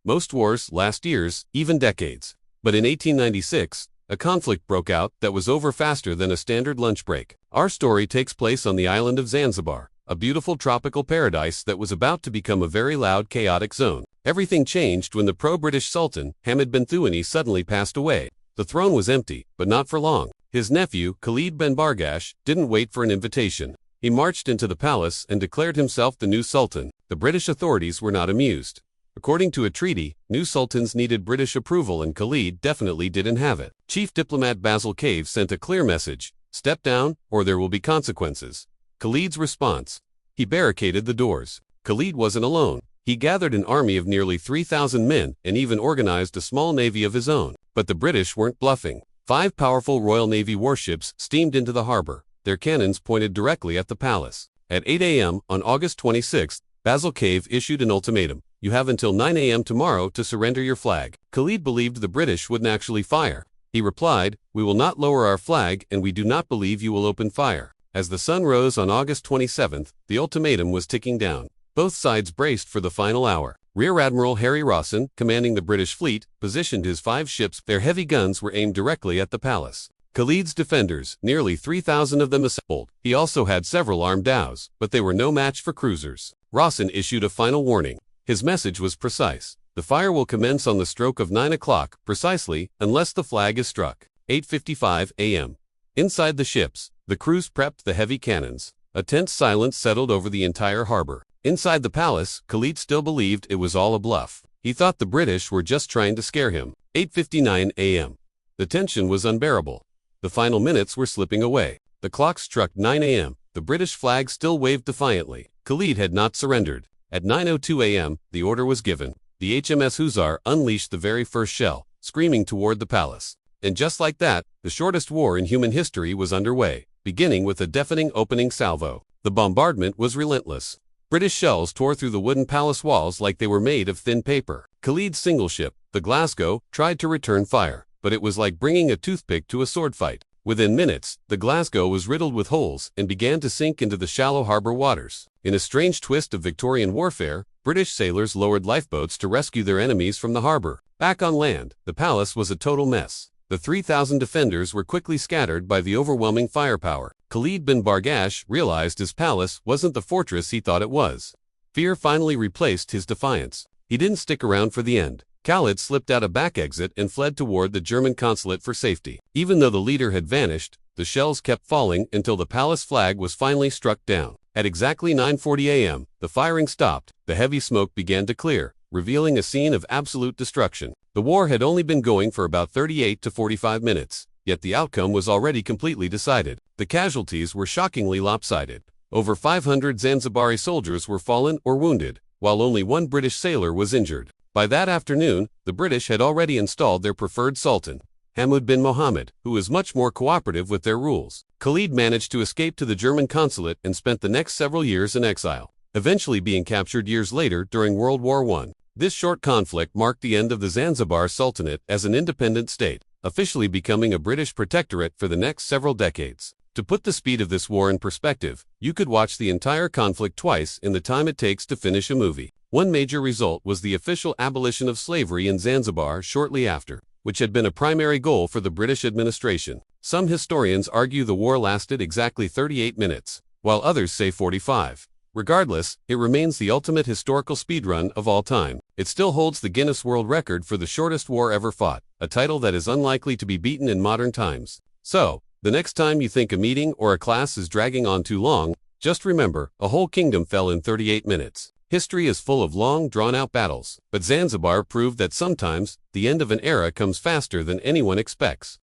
Most wars last years, even decades. But in 1896, a conflict broke out that was over faster than a standard lunch break. Our story takes place on the island of Zanzibar, a beautiful tropical paradise that was about to become a very loud, chaotic zone. Everything changed when the pro-British Sultan, Hamid bin Thuani, suddenly passed away. The throne was empty, but not for long. His nephew, Khalid bin Bargash, didn't wait for an invitation. He marched into the palace and declared himself the new Sultan. The British authorities were not amused. According to a treaty, new sultans needed British approval, and Khalid definitely didn't have it. Chief diplomat Basil Cave sent a clear message: step down, or there will be consequences. Khalid's response: he barricaded the doors. Khalid wasn't alone. He gathered an army of nearly 3,000 men and even organized a small navy of his own. But the British weren't bluffing. 5 powerful Royal Navy warships steamed into the harbor, their cannons pointed directly at the palace. At 8 a.m. on August 26, Basil Cave issued an ultimatum: you have until 9 a.m. tomorrow to surrender your flag. Khalid believed the British wouldn't actually fire. He replied, we will not lower our flag, and we do not believe you will open fire. As the sun rose on August 27th, the ultimatum was ticking down. Both sides braced for the final hour. Rear-Admiral Harry Rawson, commanding the British fleet, positioned his 5 ships. Their heavy guns were aimed directly at the palace. Khalid's defenders, nearly 3,000 of them assembled. He also had several armed dhows, but they were no match for cruisers. Rawson issued a final warning. His message was precise: the fire will commence on the stroke of 9 o'clock, precisely, unless the flag is struck. 8:55 a.m. Inside the ships, the crews prepped the heavy cannons. A tense silence settled over the entire harbor. Inside the palace, Khalid still believed it was all a bluff. He thought the British were just trying to scare him. 8:59 a.m. The tension was unbearable. The final minutes were slipping away. The clock struck 9 a.m. The British flag still waved defiantly. Khalid had not surrendered. At 9:02 a.m., the order was given. The HMS Hussar unleashed the very first shell, screaming toward the palace. And just like that, the shortest war in human history was underway, beginning with a deafening opening salvo. The bombardment was relentless. British shells tore through the wooden palace walls like they were made of thin paper. Khalid's single ship, the Glasgow, tried to return fire, but it was like bringing a toothpick to a sword fight. Within minutes, the Glasgow was riddled with holes and began to sink into the shallow harbor waters. In a strange twist of Victorian warfare, British sailors lowered lifeboats to rescue their enemies from the harbor. Back on land, the palace was a total mess. The 3,000 defenders were quickly scattered by the overwhelming firepower. Khalid bin Bargash realized his palace wasn't the fortress he thought it was. Fear finally replaced his defiance. He didn't stick around for the end. Khalid slipped out a back exit and fled toward the German consulate for safety. Even though the leader had vanished, the shells kept falling until the palace flag was finally struck down. At exactly 9:40 a.m., the firing stopped. The heavy smoke began to clear, revealing a scene of absolute destruction. The war had only been going for about 38 to 45 minutes, yet the outcome was already completely decided. The casualties were shockingly lopsided. Over 500 Zanzibari soldiers were fallen or wounded, while only 1 British sailor was injured. By that afternoon, the British had already installed their preferred sultan, Hamid bin Mohammed, who was much more cooperative with their rules. Khalid managed to escape to the German consulate and spent the next several years in exile, eventually being captured years later during World War I. This short conflict marked the end of the Zanzibar Sultanate as an independent state, officially becoming a British protectorate for the next several decades. To put the speed of this war in perspective, you could watch the entire conflict twice in the time it takes to finish a movie. One major result was the official abolition of slavery in Zanzibar shortly after, which had been a primary goal for the British administration. Some historians argue the war lasted exactly 38 minutes, while others say 45. Regardless, it remains the ultimate historical speedrun of all time. It still holds the Guinness World Record for the shortest war ever fought, a title that is unlikely to be beaten in modern times. So, the next time you think a meeting or a class is dragging on too long, just remember, a whole kingdom fell in 38 minutes. History is full of long, drawn-out battles, but Zanzibar proved that sometimes, the end of an era comes faster than anyone expects.